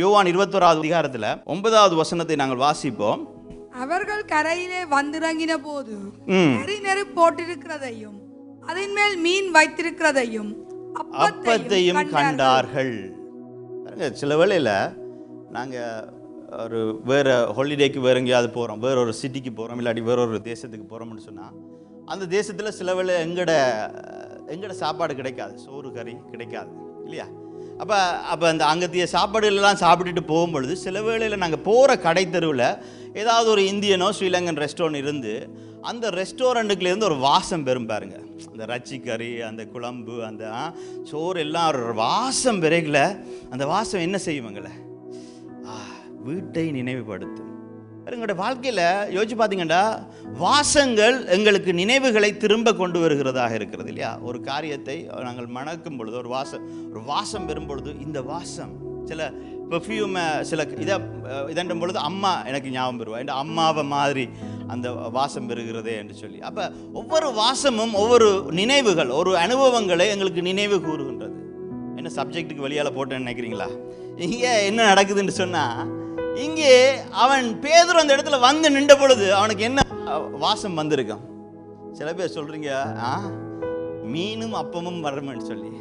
யோவான் 21வது அதிகாரத்தில் 9வது வசனத்தை நாங்கள் வாசிப்போம். அவர்கள் கரையிலே வந்திறங்கின போது கரி நெருப்பு போட்டிருக்கிறதையும் அதன் மேல் மீன் வைத்திருக்கிறதையும் அப்பத்தையும் கண்டார்கள். சில வேளையில் நாங்கள் ஒரு வேறு ஹாலிடேக்கு வேறு எங்கேயாவது போகிறோம், வேற ஒரு சிட்டிக்கு போகிறோம், இல்லாட்டி வேற ஒரு தேசத்துக்கு போகிறோம்னு சொன்னால் அந்த தேசத்தில் சில வேளை எங்கட சாப்பாடு கிடைக்காது, சோறு கறி கிடைக்காது இல்லையா? அப்போ அந்த அங்கத்திய சாப்பாடுகளெல்லாம் சாப்பிட்டுட்டு போகும்பொழுது சில வேளையில் நாங்கள் போகிற கடை தெருவில் ஏதாவது ஒரு இந்தியனோ ஸ்ரீலங்கன் ரெஸ்டாரண்ட் இருந்து அந்த ரெஸ்டாரண்ட்டுக்குலேருந்து ஒரு வாசம் பெறும் பாருங்க. அந்த ரச்சி கறி, அந்த குழம்பு, அந்த சோறு எல்லாம் ஒரு வாசம் பெருகல. அந்த வாசம் என்ன செய்யுமங்கள? வீட்டை நினைவுபடுத்தும். எங்களுடைய வாழ்க்கையில் யோசிச்சு பார்த்தீங்கன்னா வாசங்கள் எங்களுக்கு நினைவுகளை திரும்ப கொண்டு வருகிறதாக இருக்கிறது இல்லையா? ஒரு காரியத்தை நாங்கள் மணக்கும் பொழுது ஒரு வாசம் பெறும் பொழுது இந்த வாசம் சில பெர்ஃப்யூமை சில இதண்டும் பொழுது அம்மா எனக்கு ஞாபகம் பெறுவா, இந்த அம்மாவை மாதிரி அந்த வாசம் பெறுகிறதே என்று சொல்லி. அப்போ ஒவ்வொரு வாசமும் ஒவ்வொரு நினைவுகள், ஒரு அனுபவங்களை எங்களுக்கு நினைவு கூறுகின்றது. என்ன சப்ஜெக்டுக்கு வெளியால் போட்டேன்னு நினைக்கிறீங்களா? இங்கே என்ன நடக்குதுன்னு சொன்னால், இங்கே அவன் பேதுரு அந்த இடத்துல வந்து நின்ற பொழுது அவனுக்கு என்ன வாசம் வந்திருக்கான்? சில பேர் சொல்றீங்க மீனும் அப்பமும் வரணும்னு சொல்லி,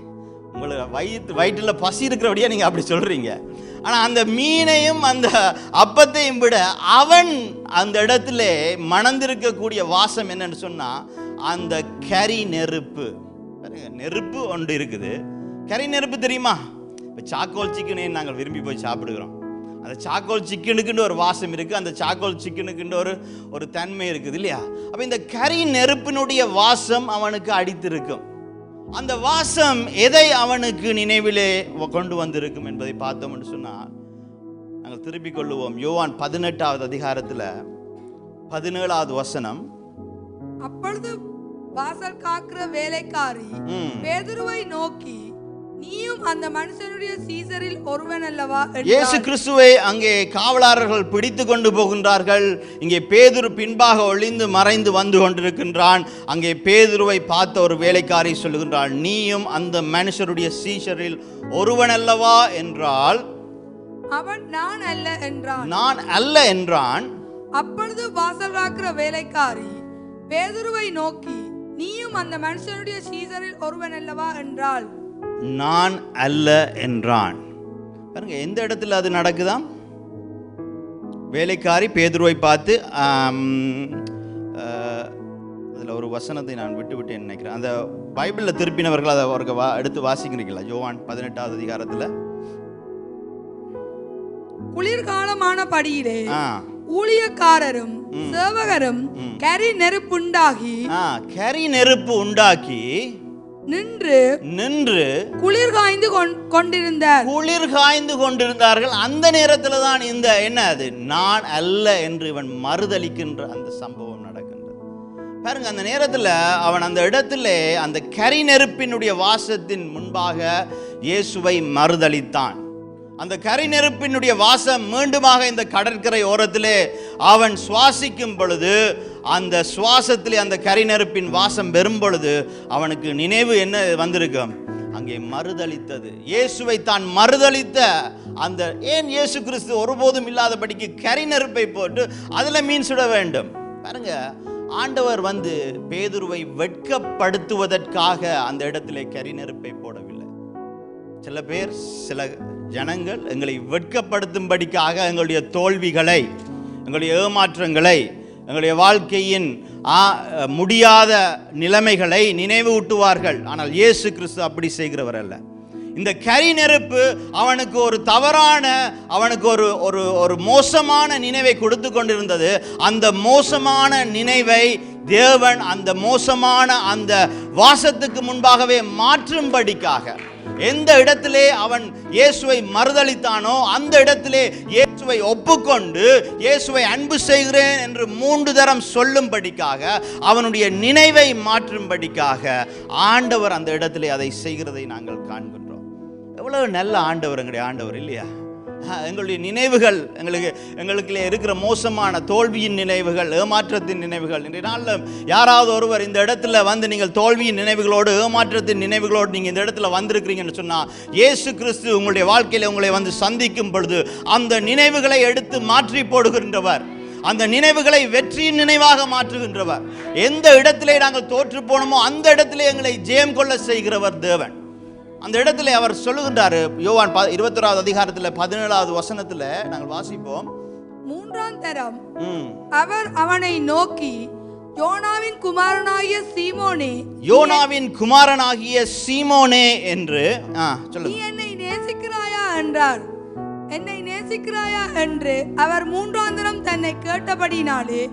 உங்களுக்கு வயிற்றில் பசி இருக்கிறபடியா நீங்கள் அப்படி சொல்கிறீங்க. ஆனால் அந்த மீனையும் அந்த அப்பத்தையும் விட அவன் அந்த இடத்துல மணந்திருக்கக்கூடிய வாசம் என்னன்னு சொன்னால் அந்த கரி நெருப்பு. நெருப்பு ஒன்று இருக்குது. கரி நெருப்பு தெரியுமா? இப்போ சாக்கோல் சிக்கனே நாங்கள் விரும்பி போய் சாப்பிடுகிறோம். அந்த சாக்கோல் சிக்கனுக்குன்னு ஒரு வாசம் இருக்குது, அந்த சாக்கோல் சிக்கனுக்குன்னு ஒரு தன்மை இருக்குது இல்லையா? அப்போ இந்த கரி நெருப்பினுடைய வாசம் அவனுக்கு அடித்திருக்கும். அந்த வாசம் எதை அவனுக்கு நினைவிலே கொண்டு வந்திருக்கும் என்பதை பார்த்தோம் என்று சொன்னால் நாங்கள் திருப்பிக் கொள்ளுவோம். யோவான் 18வது அதிகாரத்தில் 17வது வசனம். அப்பொழுது வாசல் காக்கிற வேலைக்காரி பேதுருவை நோக்கி, நீயும் அந்த மனுஷனுடைய சீசரில் ஒருவன் அல்லவா? இயேசு கிறிஸ்துவை அங்கே காவலாளர்கள் பிடித்து கொண்டு போகின்றார்கள். இங்கே பேதுரு பின்பாக ஒளிந்து மறைந்து வந்து கொண்டிருக்கின்றான். அங்கே பேதுருவை பார்த்த ஒரு வேலைக்காரி சொல்லுகின்றாள், நீயும் அந்த மனுஷருடைய சீசரில் ஒருவன் அல்லவா என்றால் அவன் நான் அல்ல என்றான். நான் அல்ல என்றான். அப்பொழுது வாசல் காக்கிற வேலைக்காரி பேதுருவை நோக்கி, நீயும் அந்த மனுஷனுடைய சீசரில் ஒருவன் அல்லவா என்றாள். நான் அல்ல என்றான். பாருங்க, எந்த இடத்துல அது நடக்குதாம்? வேலைக்காரி பேதுருவை பார்த்து, அதில் ஒரு வசனத்தை நான் விட்டு நினைக்கிறேன். அந்த பைபிளில் திருப்பினவர்கள் அதை அவருக்கு எடுத்து வாசிக்கிறீங்களா? யோவான் 18வது அதிகாரத்தில் குளிர்காலமான படியிலே ஊழியக்காரரும் சேவகரும் கரி நெருப்பு உண்டாகி நின்று குளிர் காய்ந்து கொண்டிருந்தார்கள். அந்த நேரத்தில் தான் இந்த அது நான் அல்ல என்று இவன் மறுதலிக்கின்ற அந்த சம்பவம் நடக்கின்றது. பாருங்க, அந்த நேரத்தில் அவன் அந்த இடத்துல அந்த கரி நெருப்பினுடைய வாசத்தின் முன்பாக இயேசுவை மறுதலித்தான். அந்த கரி நெருப்பினுடைய வாசம் மீண்டுமாக இந்த கடற்கரை ஓரத்திலே அவன் சுவாசிக்கும் பொழுது, அந்த சுவாசத்திலே அந்த கரி நெருப்பின் வாசம் பெறும் பொழுது அவனுக்கு நினைவு என்ன வந்திருக்கும்? அங்கே மறுதலித்தது. இயேசுவை தான் மறுதலித்த அந்த, ஏன் இயேசு கிறிஸ்து ஒருபோதும் இல்லாதபடிக்கு கரி நெருப்பை போட்டு அதில் மீன் சுட வேண்டும்? பாருங்க, ஆண்டவர் வந்து பேதுருவை வெட்கப்படுத்துவதற்காக அந்த இடத்திலே கரி நெருப்பை போடவில்லை. சில பேர், சில ஜனங்கள் எங்களை வெட்கப்படுத்தும்படிக்காக எங்களுடைய தோல்விகளை, எங்களுடைய ஏமாற்றங்களை, எங்களுடைய வாழ்க்கையின் முடியாத நிலைமைகளை நினைவு ஊட்டுவார்கள். ஆனால் இயேசு கிறிஸ்து அப்படி செய்கிறவர் அல்ல. இந்த கரி நெருப்பு அவனுக்கு ஒரு தவறான, அவனுக்கு ஒரு மோசமான நினைவை கொடுத்து கொண்டிருந்தது. அந்த மோசமான நினைவை தேவன் அந்த மோசமான அந்த வாசத்துக்கு முன்பாகவே மாற்றும்படிக்காக, எந்த இடத்திலே அவன் இயேசுவை மறுதலித்தானோ அந்த இடத்திலே இயேசுவை ஒப்புக்கொண்டு இயேசுவை அன்பு செய்கிறேன் என்று 3 தரம் சொல்லும்படிக்காக, அவனுடைய நினைவை மாற்றும்படிக்காக ஆண்டவர் அந்த இடத்திலே அதை செய்கிறதை நாங்கள் காண்கின்றோம். எவ்வளவு நல்ல ஆண்டவர் எங்களுடைய ஆண்டவர் இல்லையா? எங்களுடைய நினைவுகள், எங்களுக்குள்ளே இருக்கிற மோசமான தோல்வியின் நினைவுகள், ஏமாற்றத்தின் நினைவுகள். இன்றைய நாளில் யாராவது ஒருவர் இந்த இடத்துல வந்து நீங்கள் தோல்வியின் நினைவுகளோடு, ஏமாற்றத்தின் நினைவுகளோடு நீங்கள் இந்த இடத்துல வந்திருக்கிறீங்கன்னு சொன்னால், இயேசு கிறிஸ்து உங்களுடைய வாழ்க்கையில் உங்களை வந்து சந்திக்கும் பொழுது அந்த நினைவுகளை எடுத்து மாற்றி போடுகின்றவர், அந்த நினைவுகளை வெற்றியின் நினைவாக மாற்றுகின்றவர். எந்த இடத்திலே நாங்கள் தோற்று போனோமோ அந்த இடத்திலே எங்களை ஜெயம் கொள்ள செய்கிறவர் தேவன். அந்த இடத்துல அவர் சொல்லுகின்றாரு, யோவான் 21வது அதிகாரத்தில் 17வது வசனத்தில் நாங்கள் வாசிப்போம். 3ஆம் தரம் அவர் அவனை நோக்கி, யோனாவின் குமாரனாகிய சீமோனே, யோனாவின் குமாரனாகிய சீமோனே என்று சொல்லுங்க, நீ என்னை நேசிக்கிறாயா என்றார். என்னை நேசிக்கிறாயா என்று அவர் 3ஆம் தரம் தன்னை கேட்டபடினாலே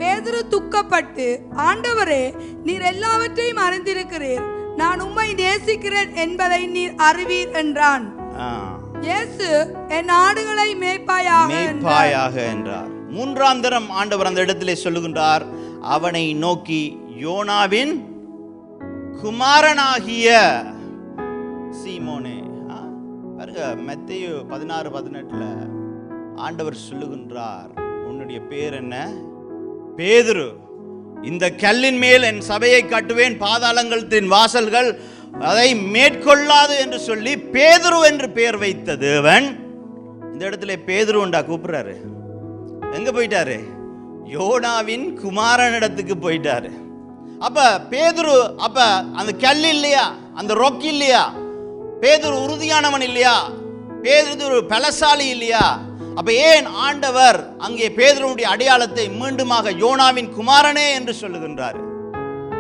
பேதுரு துக்கப்பட்டு, ஆண்டவரே, நீர் எல்லாவற்றையும் அறிந்திருக்கிறீர், நான் உம்மை நேசிக்கிறேன் என்பதை நீர் அறிவீர் என்றான். இயேசு, என் ஆடுகளை மேய்ப்பாயாக என்றார். 3ஆம் தரம் ஆண்டவர் அந்த இடத்திலே சொல்லுகின்றார், அவனை நோக்கி, யோனாவின் குமாரனாகிய சீமோனே. பாருங்க, மத்தேயு 16:18 ஆண்டவர் சொல்லுகின்றார், உன்னுடைய பேர் என்ன? பேதுரு. இந்த கல்லின் மேல் என் சபையை கட்டுவேன், பாதாளங்களின் வாசல்கள் அதை மேற்கொள்ளாது என்று சொல்லி பேதுரு என்று பெயர் வைத்த தேவன் இந்த இடத்துல பேதுருண்டா கூப்பிடுறாரு. எங்க போயிட்டாரு? யோனாவின் குமாரனிடத்துக்கு போயிட்டாரு. அப்ப பேதுரு, அப்ப அந்த கல் இல்லையா, அந்த ரொக் இல்லையா, பேதுரு உறுதியானவன் இல்லையா, பேதுரு பலசாலி இல்லையா? அப்ப ஏன் ஆண்டவர் அங்கே பேதுருவுடைய அடையாளத்தை மீண்டுமாக யோனாவின் குமாரனே என்று சொல்லுகின்றார்?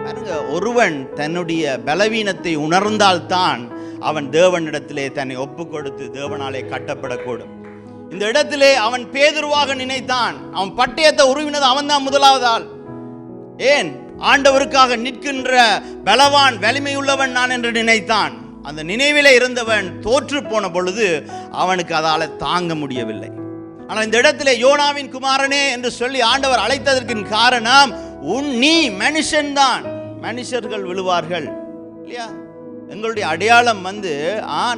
பாருங்க, ஒருவன் தன்னுடைய பலவீனத்தை உணர்ந்தால்தான் அவன் தேவனிடத்திலே தன்னை ஒப்பு கொடுத்து தேவனாலே கட்டப்படக்கூடும். இந்த இடத்திலே அவன் பேதுருவாக நினைத்தான். அவன் பட்டயத்தை உருவினது அவன் தான் முதலாவது ஆள். ஏன்? ஆண்டவருக்காக நிற்கின்ற பலவான், வலிமையுள்ளவன் நான் என்று நினைத்தான். அந்த நினைவிலே இருந்தவன் தோற்று போன பொழுது அவனுக்கு அதால தாங்க முடியவில்லை. ஆனால் இந்த இடத்திலே யோனாவின் குமாரனே என்று சொல்லி ஆண்டவர் அழைத்ததற்கு காரணம், நீ மனுஷன்தான், மனுஷர்கள் விழுவார்கள் இல்லையா? எங்களுடைய அடையாளம் வந்து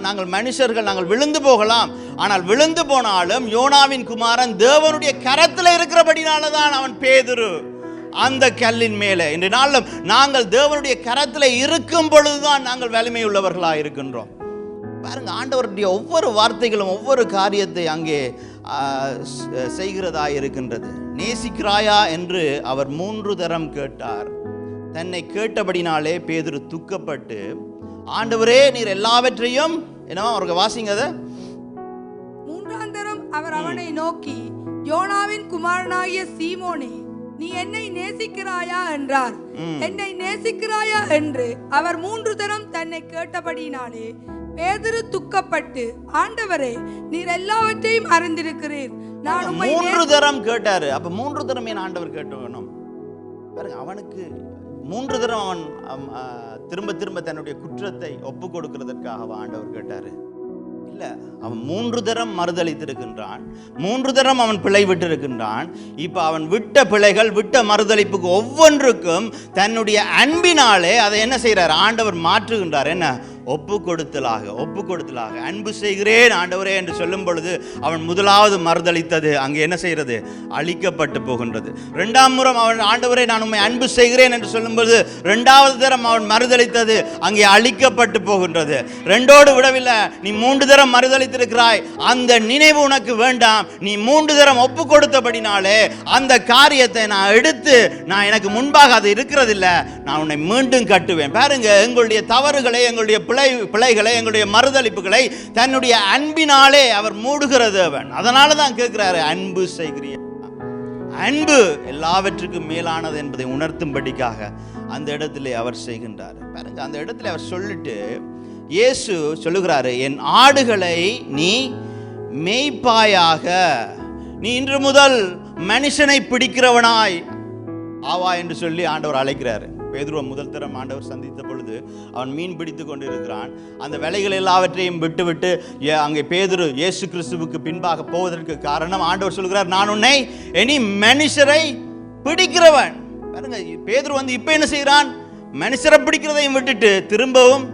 நாங்கள் மனுஷர்கள், நாங்கள் விழுந்து போகலாம். ஆனால் விழுந்து போனாலும் யோனாவின் குமாரன் தேவனுடைய கரத்தில் இருக்கிறபடினால தான் அவன் பேதுரு அந்த கல்லின் மேலே. இன்றைய நாளில் நாங்கள் தேவனுடைய கரத்தில் இருக்கும் பொழுதுதான் நாங்கள் வலிமை உள்ளவர்களாக இருக்கின்றோம். பாருங்க, ஆண்டவருடைய ஒவ்வொரு வார்த்தைகளும் ஒவ்வொரு காரியத்தை அங்கே செய்கிறதா இருக்கின்றது. நேசிக்கிறாயா என்று அவர் 3 தரம் கேட்டார். தன்னை கேட்டபடினாலே பேதுரு துக்கப்பட்டு, ஆண்டவரே, நீர் எல்லாவற்றையும் என்னவா அவருக்கு வாசிங்க. 3ஆம் தரம் அவர் அவனை நோக்கி, யோனாவின் குமாரனாகிய சீமோனே, நீ என்னை நேசிக்கிறாயா என்றார். என்னை நேசிக்கிறாயா என்று அவர் 3 தரம் தன்னை கேட்டபடினாலே பேதுரு துக்கப்பட்டு, ஆண்டவரே, நீர் எல்லாவற்றையும் அறிந்திருக்கிறீர், நான் உம்மை 3 தரம் கேட்டாரு. அப்ப 3 தரம் ஏன் ஆண்டவர் கேட்டவனும் பாருங்க, அவனுக்கு 3 தரம் அவன் திரும்ப திரும்ப தன்னுடைய குற்றத்தை ஒப்பு கொடுக்கிறதற்காக ஆண்டவர் கேட்டாரு. இல்ல, அவன் 3 தரம் மறுதளித்திருக்கின்றான், 3 தரம் அவன் பிழை விட்டிருக்கின்றான். இப்ப அவன் விட்ட பிழைகள், விட்ட மறுதளிப்புக்கு ஒவ்வொன்றுக்கும் தன்னுடைய அன்பினாலே அதை என்ன செய்யறார்? ஆண்டவர் மாற்றுகின்றார். என்ன? ஒப்பு கொடுத்தலாக அன்பு செய்கிறேன் ஆண்டவரே என்று சொல்லும் பொழுது அவன் முதலாவது மறுதளித்தது அங்கே என்ன செய்கிறது? அழிக்கப்பட்டு போகின்றது. 2ஆம் முறம் அவன் ஆண்டவரே நான் உம்மை அன்பு செய்கிறேன் என்று சொல்லும்போது 2வது தரம் அவன் மறுதளித்தது அங்கே அழிக்கப்பட்டு போகின்றது. 2ஓடு விடவில்லை, நீ 3 தரம் மறுதளித்திருக்கிறாய், அந்த நினைவு உனக்கு வேண்டாம். நீ 3 தரம் ஒப்பு கொடுத்தபடினாலே அந்த காரியத்தை நான் எடுத்து, நான் எனக்கு முன்பாக அது இருக்கிறதில்லை, நான் உன்னை மீண்டும் கட்டுவேன். பாருங்க, எங்களுடைய தவறுகளை, எங்களுடைய பிழைகளை, எங்களுடைய மறுதளிப்புகளை தன்னுடைய அன்பினாலே அவர் மூடுகிற தேவன். அதனால தான் கேட்கிறாரு, அன்பு செய்கிறீர். அன்பு எல்லாவற்றுக்கும் மேலானது என்பதை உணர்த்தும்படிக்காக அந்த இடத்திலே அவர் செய்கின்றார். பாருங்க, அந்த இடத்துல அவர் சொல்லிட்டு இயேசு சொல்லுகிறாரு, என் ஆடுகளை நீ மேய்ப்பாயாக. நீ இன்று முதல் மனுஷனை பிடிக்கிறவனாய் ஆவா என்று சொல்லி ஆண்டவர் அழைக்கிறாரு. பேதுருவை முதல் தரம் ஆண்டவர் சந்தித்த பொழுது அவன் மீன் பிடித்து கொண்டிருக்கிறான். அந்த வேலைகள் எல்லாவற்றையும் விட்டுவிட்டு அங்கே பேதுரு இயேசு கிறிஸ்துவுக்கு பின்பாக போவதற்கு காரணம், ஆண்டவர் சொல்கிறார், நான் உன்னை இனி மனுஷரை பிடிக்கிறவன். பாருங்க, பேதுரு வந்து இப்ப என்ன செய்கிறான்? மனுஷரை பிடிக்கிறதையும் விட்டுட்டு திரும்பவும்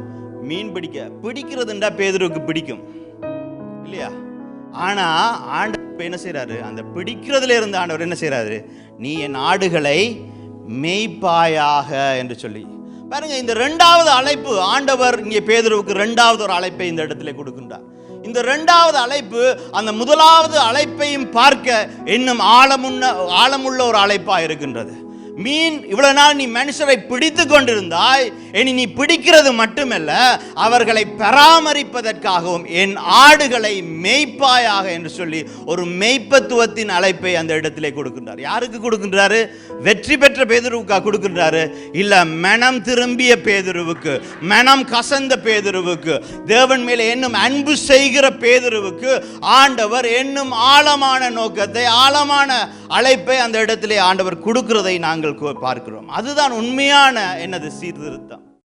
மீன் பிடிக்கிறதுண்டா பேதுருவுக்கு பிடிக்கும் இல்லையா? ஆனா ஆண்டவர் என்ன செய்றாரு? அந்த பிடிக்கிறதுல இருந்து ஆண்டவர் என்ன செய்றாரு? நீ என் ஆடுகளை மேய்ப்பாயாக என்று சொல்லி பாருங்க. இந்த இரண்டாவது அழைப்பு ஆண்டவர் இங்கே பேதுருவுக்கு இரண்டாவது ஒரு அழைப்பை இந்த இடத்துல கொடுக்கின்றார். இந்த இரண்டாவது அழைப்பு அந்த முதலாவது அழைப்பையும் பார்க்க இன்னும் ஆழமுள்ள ஒரு அழைப்பா இருக்கின்றது. மீன் இவ்வளவு நாள் நீ மனுஷரை பிடித்து கொண்டிருந்தாய், இனி நீ பிடிக்கிறது மட்டுமல்ல, அவர்களை பராமரிப்பதற்காகவும் என் ஆடுகளை மேய்ப்பாயாக என்று சொல்லி ஒரு மேய்ப்பத்துவத்தின் அழைப்பை அந்த இடத்திலே கொடுக்கின்றார். யாருக்கு கொடுக்கின்றாரு? வெற்றி பெற்ற பேதுருவுக்கா கொடுக்கின்றாரு? இல்ல, மனம் திரும்பிய பேதுருவுக்கு, மனம் கசந்த பேதுருவுக்கு, தேவன் மேலே இன்னும் அன்பு செய்கிற பேதுருவுக்கு ஆண்டவர் இன்னும் ஆழமான நோக்கத்தை, ஆழமான அழைப்பை அந்த இடத்திலே ஆண்டவர் கொடுக்கிறதை நாங்கள் பார்க்கிறோம். அதுதான் உண்மையான என்னது சீர்திருத்தம்.